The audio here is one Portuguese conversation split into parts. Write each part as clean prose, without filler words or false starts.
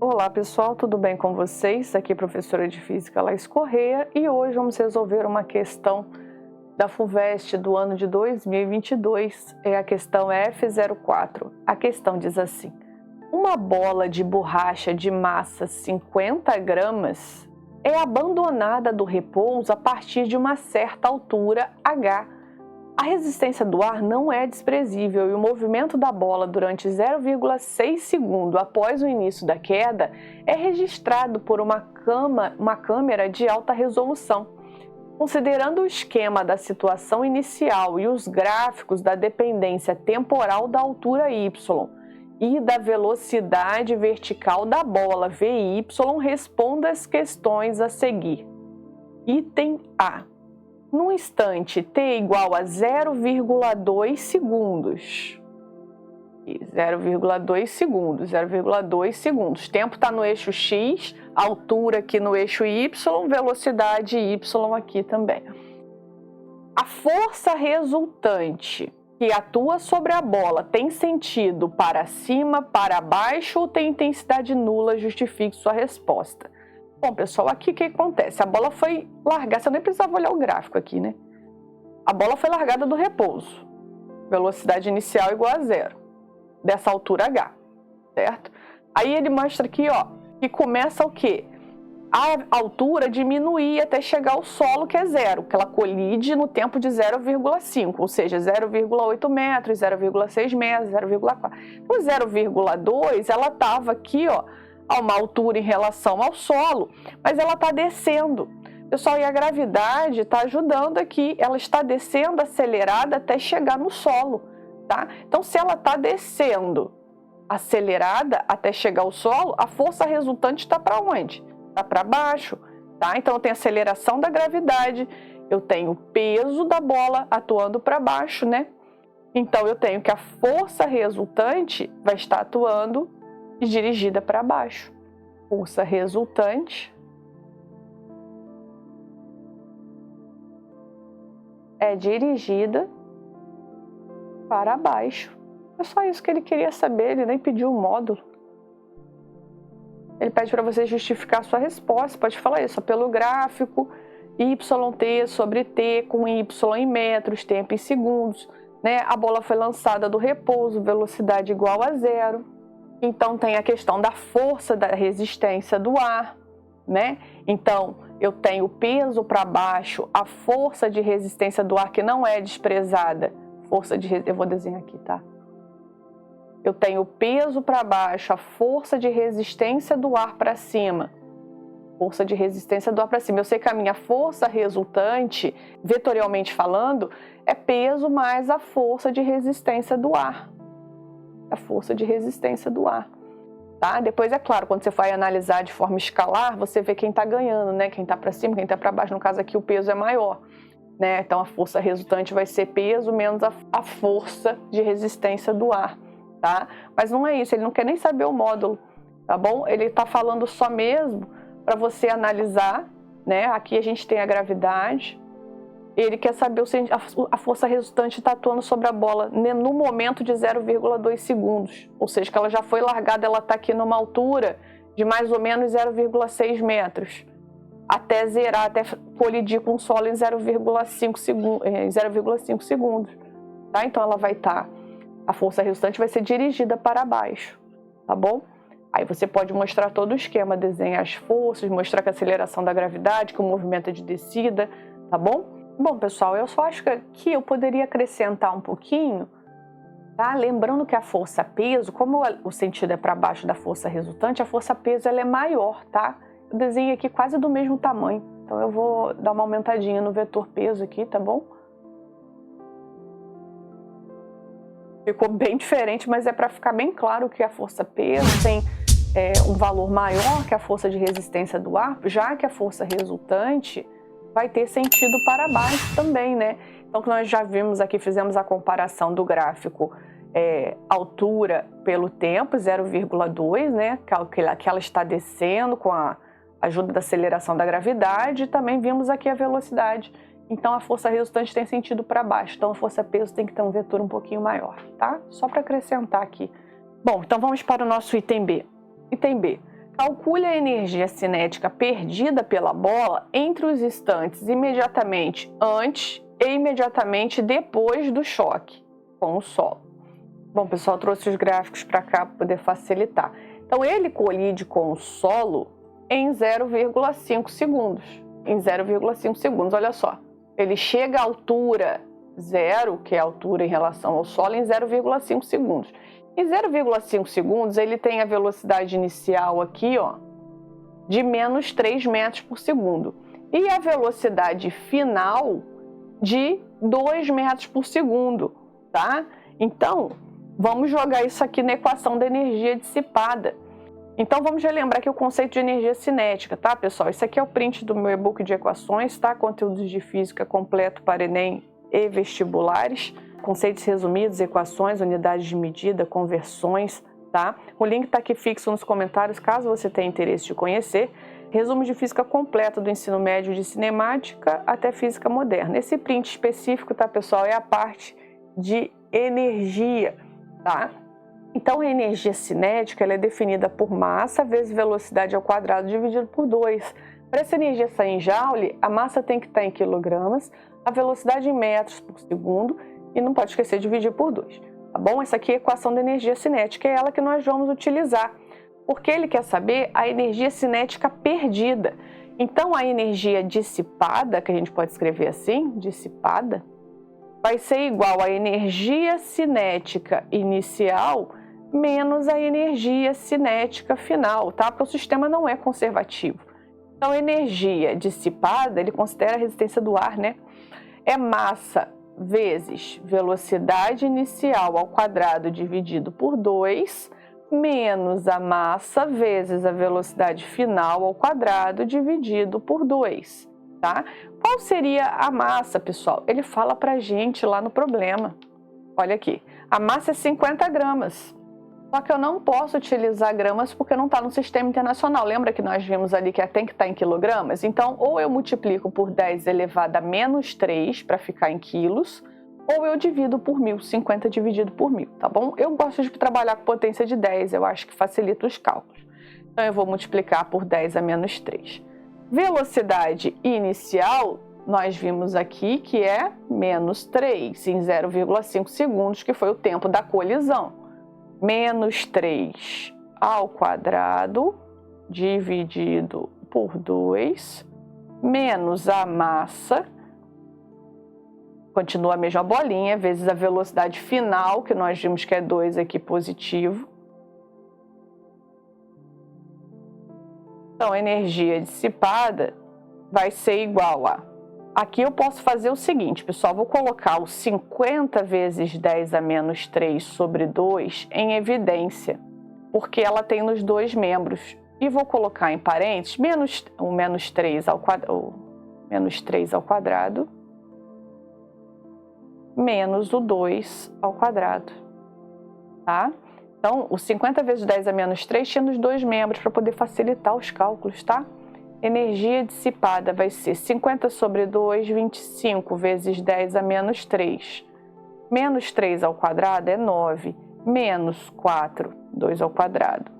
Olá pessoal, tudo bem com vocês? Aqui é a professora de Física Laís Correia e hoje vamos resolver uma questão da FUVEST do ano de 2022, é a questão F04. A questão diz assim: uma bola de borracha de massa 50 gramas é abandonada do repouso a partir de uma certa altura h. A resistência do ar não é desprezível e o movimento da bola durante 0,6 segundo após o início da queda é registrado por uma câmera de alta resolução. Considerando o esquema da situação inicial e os gráficos da dependência temporal da altura y e da velocidade vertical da bola VY, responda as questões a seguir. Item A. No instante t igual a 0,2 segundos. 0,2 segundos, 0,2 segundos. Tempo está no eixo x, altura aqui no eixo y, velocidade y aqui também. A força resultante que atua sobre a bola tem sentido para cima, para baixo ou tem intensidade nula? Justifique sua resposta. Bom, pessoal, aqui o que acontece? A bola foi largada, você nem precisava olhar o gráfico aqui, né? A bola foi largada do repouso. Velocidade inicial igual a zero, dessa altura h, certo? Aí ele mostra aqui, ó, que começa o quê? A altura diminuir até chegar ao solo, que é zero, que ela colide no tempo de 0,5, ou seja, 0,8 metros, 0,6 metros, 0,4. No 0,2, ela estava aqui, ó, a uma altura em relação ao solo, mas ela está descendo. Pessoal, e a gravidade está ajudando aqui, ela está descendo acelerada até chegar no solo, tá? Então, se ela está descendo acelerada até chegar ao solo, a força resultante está para onde? Está para baixo, tá? Então, eu tenho aceleração da gravidade, eu tenho o peso da bola atuando para baixo, né? Então, eu tenho que a força resultante vai estar atuando e dirigida para baixo. Força resultante é dirigida para baixo. É só isso que ele queria saber, ele nem pediu o módulo. Ele pede para você justificar a sua resposta, pode falar isso, pelo gráfico, YT sobre T com Y em metros, tempo em segundos, né? A bola foi lançada do repouso, velocidade igual a zero. Então, tem a questão da força da resistência do ar, né? Então, eu tenho o peso para baixo, a força de resistência do ar que não é desprezada. Eu vou desenhar aqui, tá? Eu tenho o peso para baixo, a força de resistência do ar para cima. Força de resistência do ar para cima. Eu sei que a minha força resultante, vetorialmente falando, é peso mais a força de resistência do ar. A força de resistência do ar, tá? Depois, é claro, quando você vai analisar de forma escalar, você vê quem está ganhando, né? Quem está para cima, quem está para baixo. No caso aqui, o peso é maior, né? Então, a força resultante vai ser peso menos a força de resistência do ar, tá? Mas não é isso, ele não quer nem saber o módulo, tá bom? Ele está falando só mesmo para você analisar, né? Aqui a gente tem a gravidade. Ele quer saber se a força resultante está atuando sobre a bola no momento de 0,2 segundos. Ou seja, que ela já foi largada, ela está aqui numa altura de mais ou menos 0,6 metros. Até zerar, até colidir com o solo em 0,5 segundos. Tá? Então, ela vai estar... a força resultante vai ser dirigida para baixo. Tá bom? Aí você pode mostrar todo o esquema, desenhar as forças, mostrar que a aceleração da gravidade, que o movimento é de descida. Tá bom? Bom, pessoal, eu só acho que aqui eu poderia acrescentar um pouquinho, tá? Lembrando que a força-peso, como o sentido é para baixo da força resultante, a força-peso ela é maior, tá? Eu desenhei aqui quase do mesmo tamanho, então eu vou dar uma aumentadinha no vetor peso aqui, tá bom? Ficou bem diferente, mas é para ficar bem claro que a força-peso tem um valor maior que a força de resistência do ar, já que a força resultante vai ter sentido para baixo também, né? Então, nós já vimos aqui, fizemos a comparação do gráfico altura pelo tempo, 0,2, né? Que ela está descendo com a ajuda da aceleração da gravidade, e também vimos aqui a velocidade. Então, a força resultante tem sentido para baixo, então a força-peso tem que ter um vetor um pouquinho maior, tá? Só para acrescentar aqui. Bom, então vamos para o nosso item B. Item B. Calcule a energia cinética perdida pela bola entre os instantes imediatamente antes e imediatamente depois do choque com o solo. Bom, pessoal, trouxe os gráficos para cá para poder facilitar. Então, ele colide com o solo em 0,5 segundos. Em 0,5 segundos, olha só. Ele chega à altura zero, que é a altura em relação ao solo, em 0,5 segundos. Em 0,5 segundos, ele tem a velocidade inicial aqui, ó, de menos 3 metros por segundo. E a velocidade final de 2 metros por segundo, tá? Então, vamos jogar isso aqui na equação da energia dissipada. Então, vamos relembrar aqui o conceito de energia cinética, tá, pessoal? Isso aqui é o print do meu e-book de equações, tá? Conteúdos de física completo para Enem e vestibulares. Conceitos resumidos, equações, unidades de medida, conversões, tá? O link está aqui fixo nos comentários, caso você tenha interesse de conhecer. Resumo de física completo do ensino médio de cinemática até física moderna. Esse print específico, tá, pessoal, é a parte de energia, tá? Então, a energia cinética ela é definida por massa vezes velocidade ao quadrado dividido por 2. Para essa energia sair em joule, a massa tem que estar em quilogramas, a velocidade em metros por segundo e não pode esquecer de dividir por 2. Tá bom? Essa aqui é a equação da energia cinética, é ela que nós vamos utilizar, porque ele quer saber a energia cinética perdida. Então, a energia dissipada, que a gente pode escrever assim, dissipada, vai ser igual à energia cinética inicial menos a energia cinética final, tá? Porque o sistema não é conservativo. Então, energia dissipada, ele considera a resistência do ar, né? É massa vezes velocidade inicial ao quadrado dividido por 2, menos a massa vezes a velocidade final ao quadrado dividido por 2, tá? Qual seria a massa, pessoal? Ele fala pra gente lá no problema. Olha aqui, a massa é 50 gramas. Só que eu não posso utilizar gramas porque não está no sistema internacional. Lembra que nós vimos ali que tem que estar em quilogramas? Então, ou eu multiplico por 10 elevado a menos 3 para ficar em quilos, ou eu divido por 1.000, 50 dividido por 1.000, tá bom? Eu gosto de trabalhar com potência de 10, eu acho que facilita os cálculos. Então, eu vou multiplicar por 10 a menos 3. Velocidade inicial, nós vimos aqui que é menos 3 em 0,5 segundos, que foi o tempo da colisão. Menos 3 ao quadrado dividido por 2, menos a massa, continua a mesma bolinha, vezes a velocidade final, que nós vimos que é 2 aqui positivo. Então, a energia dissipada vai ser igual a... Aqui eu posso fazer o seguinte, pessoal, vou colocar o 50 vezes 10 a menos 3 sobre 2 em evidência, porque ela tem nos dois membros. E vou colocar em parênteses o menos 3 ao quadrado, menos o 2 ao quadrado, tá? Então, o 50 vezes 10 a menos 3 tinha nos dois membros para poder facilitar os cálculos, tá? Energia dissipada vai ser 50 sobre 2, 25 vezes 10 a menos 3. Menos 3 ao quadrado é 9, menos 4, 2 ao quadrado.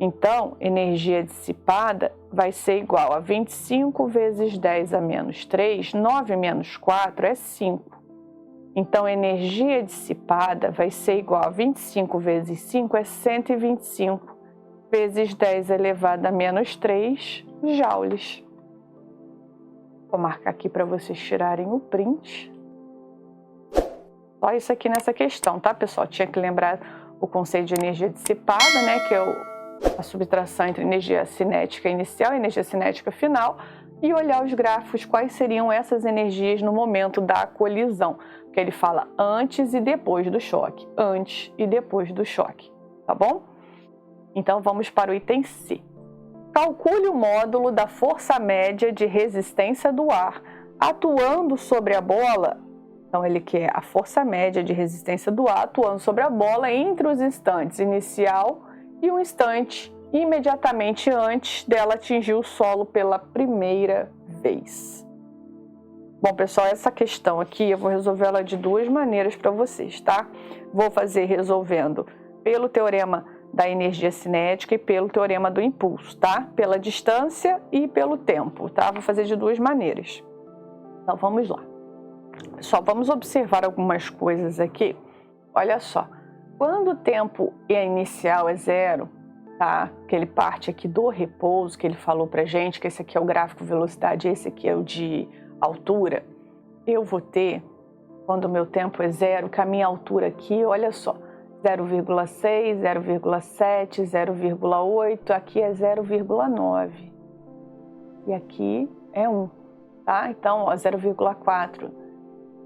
Então, energia dissipada vai ser igual a 25 vezes 10 a menos 3, 9 menos 4 é 5. Então, energia dissipada vai ser igual a 25 vezes 5 é 125, vezes 10 elevado a menos 3 joules. Vou marcar aqui para vocês tirarem o print. Só isso aqui nessa questão, tá, pessoal? Tinha que lembrar o conceito de energia dissipada, né, que é a subtração entre energia cinética inicial e energia cinética final, e olhar os gráficos, quais seriam essas energias no momento da colisão, porque ele fala antes e depois do choque, antes e depois do choque, tá bom? Então, vamos para o item C. Calcule o módulo da força média de resistência do ar atuando sobre a bola. Então, ele quer a força média de resistência do ar atuando sobre a bola entre os instantes inicial e um instante imediatamente antes dela atingir o solo pela primeira vez. Bom, pessoal, essa questão aqui eu vou resolver ela de duas maneiras para vocês, tá? Vou fazer resolvendo pelo teorema da energia cinética e pelo teorema do impulso, tá? Pela distância e pelo tempo, tá? Vou fazer de duas maneiras. Então, vamos lá. Pessoal, vamos observar algumas coisas aqui. Olha só, quando o tempo inicial é zero, tá? Que ele parte aqui do repouso, que ele falou pra gente, que esse aqui é o gráfico velocidade, esse aqui é o de altura, eu vou ter, quando o meu tempo é zero, que a minha altura aqui, olha só, 0,6, 0,7, 0,8, aqui é 0,9 e aqui é 1, tá? Então, ó, 0,4,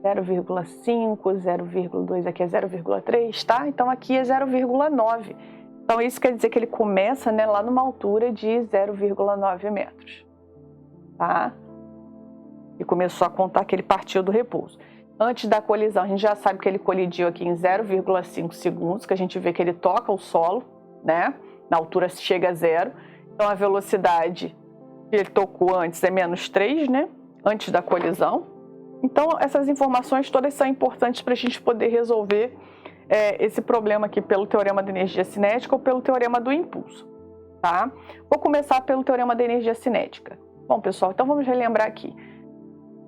0,5, 0,2, aqui é 0,3, tá? Então, aqui é 0,9. Então, isso quer dizer que ele começa, né, lá numa altura de 0,9 metros, tá? E começou a contar que ele partiu do repouso. Antes da colisão, a gente já sabe que ele colidiu aqui em 0,5 segundos, que a gente vê que ele toca o solo, né? Na altura chega a zero. Então, a velocidade que ele tocou antes é -3, né? Antes da colisão. Então, essas informações todas são importantes para a gente poder resolver esse problema aqui pelo teorema da energia cinética ou pelo teorema do impulso, tá? Vou começar pelo teorema da energia cinética. Bom, pessoal, então vamos relembrar aqui.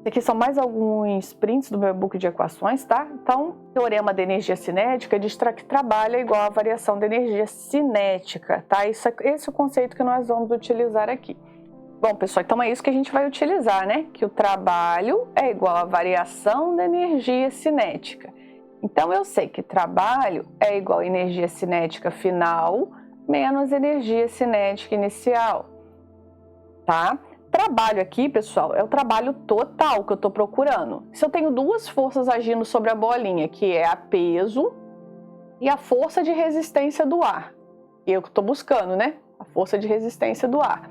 Aqui são mais alguns prints do meu e-book de equações, tá? Então, teorema da energia cinética diz que trabalho é igual à variação da energia cinética, tá? Esse é o conceito que nós vamos utilizar aqui. Bom, pessoal, então é isso que a gente vai utilizar, né? Que o trabalho é igual à variação da energia cinética. Então, eu sei que trabalho é igual a energia cinética final menos energia cinética inicial, tá? Trabalho aqui, pessoal, é o trabalho total que eu estou procurando. Se eu tenho duas forças agindo sobre a bolinha, que é a peso e a força de resistência do ar, eu que estou buscando, né? A força de resistência do ar.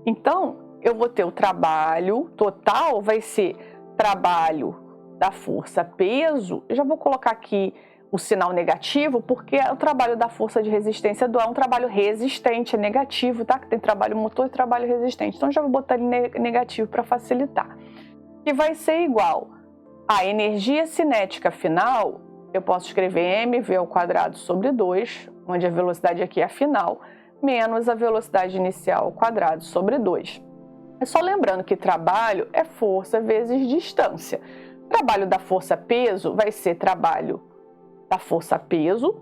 Então, eu vou ter o trabalho total, vai ser trabalho da força peso. Eu já vou colocar aqui o sinal negativo, porque o trabalho da força de resistência do ar é um trabalho resistente, é negativo, tá? Que tem trabalho motor e trabalho resistente. Então, já vou botar ele negativo para facilitar. Que vai ser igual a energia cinética final, eu posso escrever mv² sobre 2, onde a velocidade aqui é a final, menos a velocidade inicial ao quadrado sobre 2. É só lembrando que trabalho é força vezes distância. Trabalho da força peso vai ser trabalho da força peso,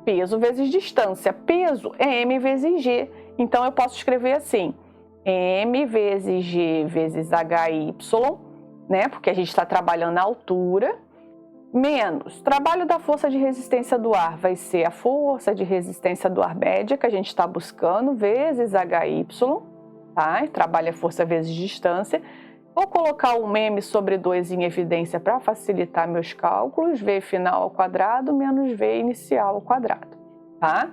peso vezes distância. Peso é m vezes g. Então, eu posso escrever assim, m vezes g vezes hy, né? Porque a gente está trabalhando a altura, menos trabalho da força de resistência do ar vai ser a força de resistência do ar média que a gente está buscando, vezes hy, tá? Trabalho é força vezes distância. Vou colocar o m sobre 2 em evidência para facilitar meus cálculos, v final ao quadrado menos v inicial ao quadrado, tá?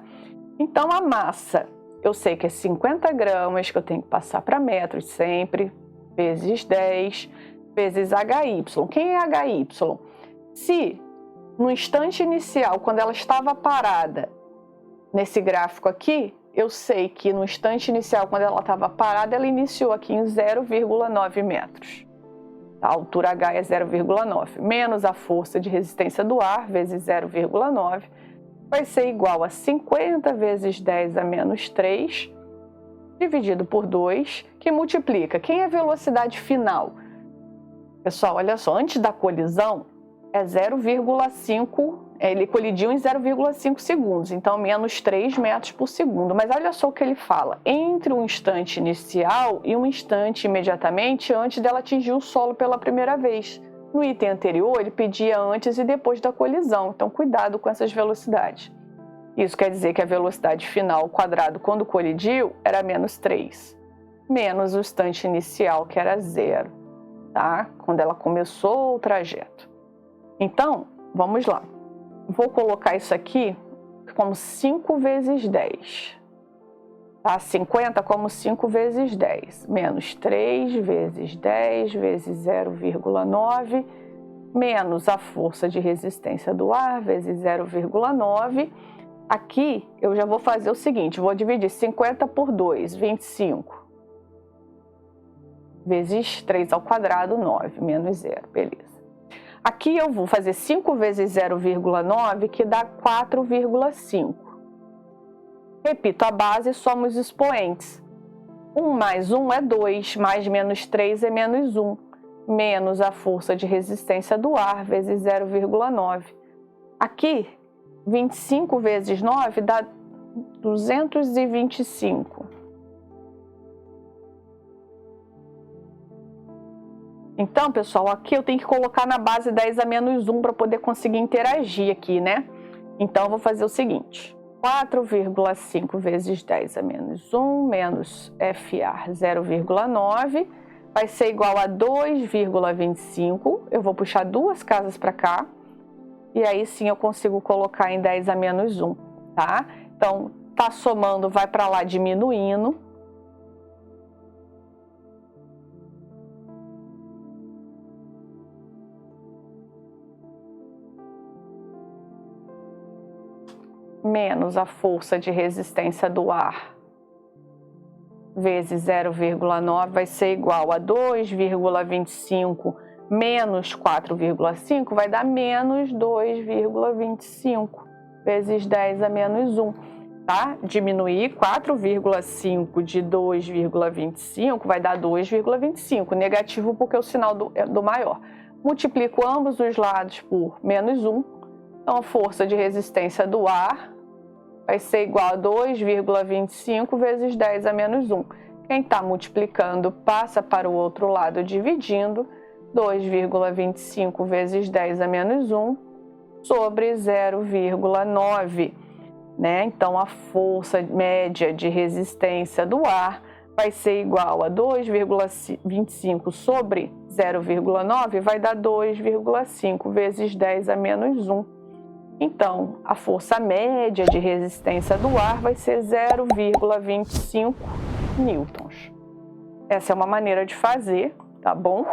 Então, a massa, eu sei que é 50 gramas, que eu tenho que passar para metros sempre, vezes 10, vezes hy. Quem é hy? Se no instante inicial, quando ela estava parada, nesse gráfico aqui, eu sei que no instante inicial, quando ela estava parada, ela iniciou aqui em 0,9 metros. A altura H é 0,9, menos a força de resistência do ar, vezes 0,9, vai ser igual a 50 vezes 10 a menos 3, dividido por 2, que multiplica. Quem é a velocidade final? Pessoal, olha só, antes da colisão, é 0,5, ele colidiu em 0,5 segundos, então menos 3 metros por segundo. Mas olha só o que ele fala, entre um instante inicial e um instante imediatamente antes dela atingir o solo pela primeira vez. No item anterior, ele pedia antes e depois da colisão, então cuidado com essas velocidades. Isso quer dizer que a velocidade final ao quadrado, quando colidiu, era menos 3, menos o instante inicial, que era 0, tá? Quando ela começou o trajeto. Então, vamos lá. Vou colocar isso aqui como 5 vezes 10. Tá? 50 como 5 vezes 10. Menos 3 vezes 10 vezes 0,9. Menos a força de resistência do ar vezes 0,9. Aqui eu já vou fazer o seguinte. Vou dividir 50 por 2, 25. Vezes 3 ao quadrado, 9. Menos 0. Beleza. Aqui eu vou fazer 5 vezes 0,9, que dá 4,5. Repito, a base somos expoentes. 1 mais 1 é 2, mais menos 3 é menos 1, menos a força de resistência do ar vezes 0,9. Aqui, 25 vezes 9 dá 225. Então, pessoal, aqui eu tenho que colocar na base 10 a menos 1 para poder conseguir interagir aqui, né? Então, eu vou fazer o seguinte. 4,5 vezes 10 a menos 1 menos FA 0,9 vai ser igual a 2,25. Eu vou puxar duas casas para cá. E aí sim eu consigo colocar em 10 a menos 1, tá? Então, tá somando, vai para lá diminuindo. Menos a força de resistência do ar vezes 0,9 vai ser igual a 2,25 menos 4,5 vai dar menos 2,25 vezes 10 a menos 1, tá? Diminuir 4,5 de 2,25 vai dar 2,25, negativo porque o sinal do maior. Multiplico ambos os lados por menos 1, então a força de resistência do ar vai ser igual a 2,25 vezes 10 a menos 1. Quem está multiplicando passa para o outro lado dividindo. 2,25 vezes 10 a menos 1 sobre 0,9. Né? Então, a força média de resistência do ar vai ser igual a 2,25 sobre 0,9, vai dar 2,5 vezes 10 a menos 1. Então, a força média de resistência do ar vai ser 0,25 newtons. Essa é uma maneira de fazer, tá bom?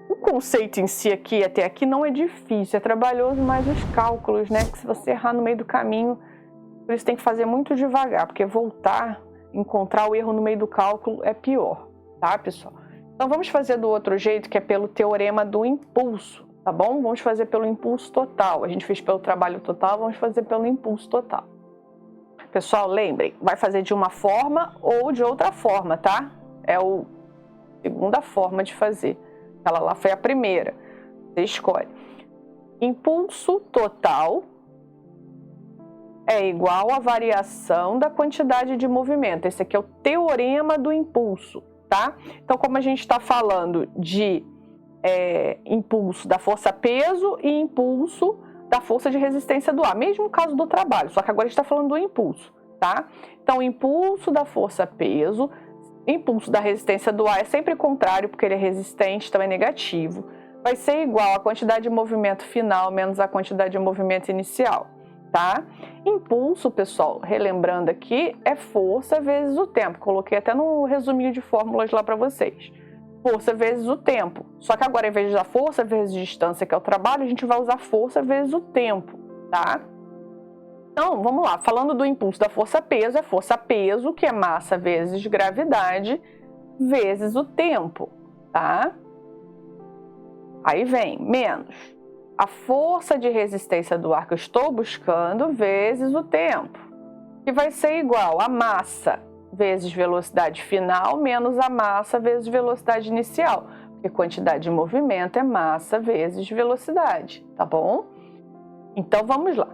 O conceito em si aqui, até aqui, não é difícil, é trabalhoso, mas os cálculos, né? Que se você errar no meio do caminho, por isso tem que fazer muito devagar, porque voltar, encontrar o erro no meio do cálculo é pior, tá, pessoal? Então, vamos fazer do outro jeito, que é pelo teorema do impulso. Tá bom? Vamos fazer pelo impulso total. A gente fez pelo trabalho total, vamos fazer pelo impulso total. Pessoal, lembrem, vai fazer de uma forma ou de outra forma, tá? É a segunda forma de fazer. Ela lá foi a primeira. Você escolhe. Impulso total é igual à variação da quantidade de movimento. Esse aqui é o teorema do impulso, tá? Então, como a gente está falando de impulso da força-peso e impulso da força de resistência do ar, mesmo caso do trabalho, só que agora a gente está falando do impulso, tá? Então, impulso da força-peso, impulso da resistência do ar é sempre contrário, porque ele é resistente, então é negativo, vai ser igual à quantidade de movimento final menos a quantidade de movimento inicial, tá? Impulso, pessoal, relembrando aqui, é força vezes o tempo, coloquei até no resuminho de fórmulas lá para vocês. Força vezes o tempo. Só que agora, em vez de usar força vezes distância, que é o trabalho, a gente vai usar força vezes o tempo, tá? Então, vamos lá. Falando do impulso da força-peso, é força-peso, que é massa vezes gravidade, vezes o tempo, tá? Aí vem menos a força de resistência do ar que eu estou buscando, vezes o tempo, que vai ser igual a massa vezes velocidade final, menos a massa vezes velocidade inicial, porque quantidade de movimento é massa vezes velocidade, tá bom? Então, vamos lá.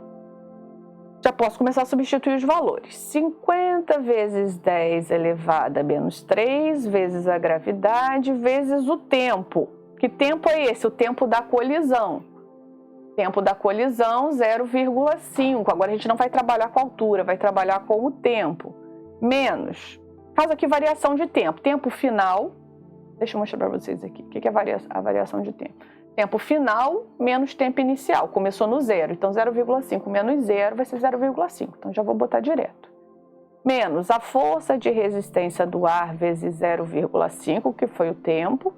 Já posso começar a substituir os valores. 50 vezes 10 elevado a menos 3, vezes a gravidade, vezes o tempo. Que tempo é esse? O tempo da colisão. Tempo da colisão, 0,5. Agora, a gente não vai trabalhar com a altura, vai trabalhar com o tempo. Menos, caso aqui variação de tempo, tempo final, deixa eu mostrar para vocês aqui, o que é a variação de tempo? Tempo final menos tempo inicial, começou no 0, então 0,5 menos 0 vai ser 0,5, então já vou botar direto. Menos a força de resistência do ar vezes 0,5, que foi o tempo,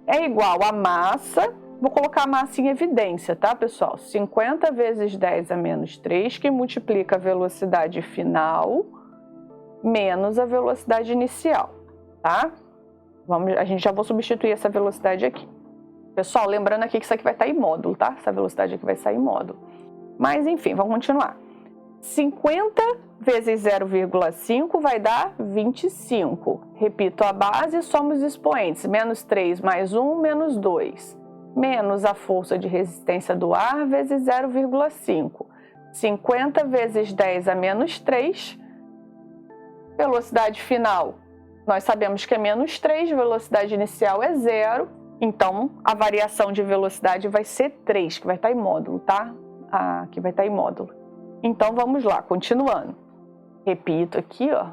é igual a massa, vou colocar a massa em evidência, tá, pessoal? 50 vezes 10 a menos 3, que multiplica a velocidade final menos a velocidade inicial, tá? A gente já vou substituir essa velocidade aqui. Pessoal, lembrando aqui que isso aqui vai estar em módulo, tá? Essa velocidade aqui vai sair em módulo. Mas, enfim, vamos continuar. 50 vezes 0,5 vai dar 25. Repito a base, somos expoentes. Menos 3 mais 1, menos 2. Menos a força de resistência do ar vezes 0,5. 50 vezes 10 a menos 3. Velocidade final, nós sabemos que é menos 3, velocidade inicial é 0. Então, a variação de velocidade vai ser 3, que vai estar em módulo, tá? Aqui vai estar em módulo. Então, vamos lá, continuando. Repito aqui, ó.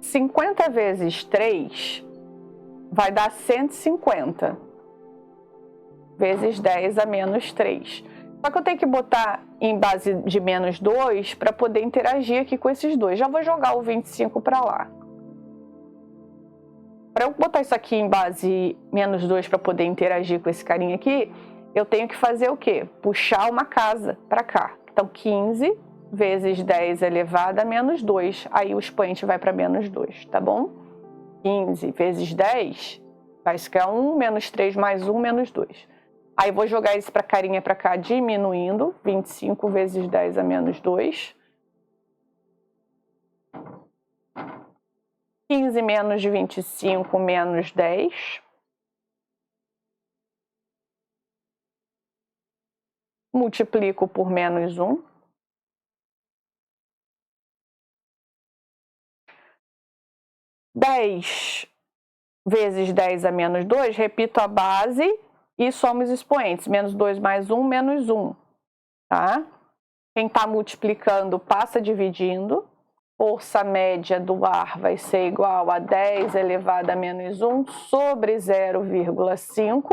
(50 vezes 3 vai dar 150 vezes 10 a menos 3. Só que eu tenho que botar em base de menos 2 para poder interagir aqui com esses dois. Já vou jogar o 25 para lá. Para eu botar isso aqui em base menos 2 para poder interagir com esse carinha aqui, eu tenho que fazer o quê? Puxar uma casa para cá. Então, 15 vezes 10 elevado a menos 2. Aí o expoente vai para menos 2, tá bom? 15 vezes 10 vai ficar 1, menos 3 mais 1, menos 2. Aí eu vou jogar isso para carinha para cá, diminuindo. 25 vezes 10 a menos 2. 15 menos 25 menos 10. Multiplico por menos 1. (10 vezes 10 a menos 2, repito a base e somos expoentes. Menos 2 mais 1, menos 1. Tá? Quem está multiplicando passa dividindo. Força média do ar vai ser igual a 10 elevado a menos 1 sobre 0,5.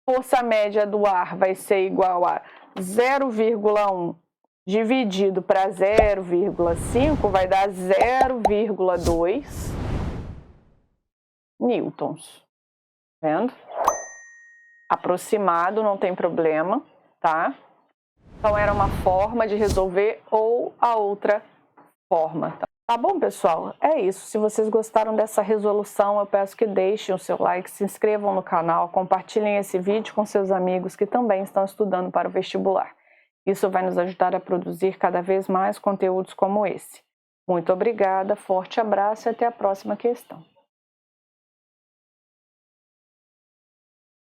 Força média do ar vai ser igual a 0,1 dividido para 0,5 vai dar 0,2 newtons. Vendo? Aproximado, não tem problema, tá? Então era uma forma de resolver ou a outra forma. Tá bom, pessoal? É isso. Se vocês gostaram dessa resolução, eu peço que deixem o seu like, se inscrevam no canal, compartilhem esse vídeo com seus amigos que também estão estudando para o vestibular. Isso vai nos ajudar a produzir cada vez mais conteúdos como esse. Muito obrigada, forte abraço e até a próxima questão.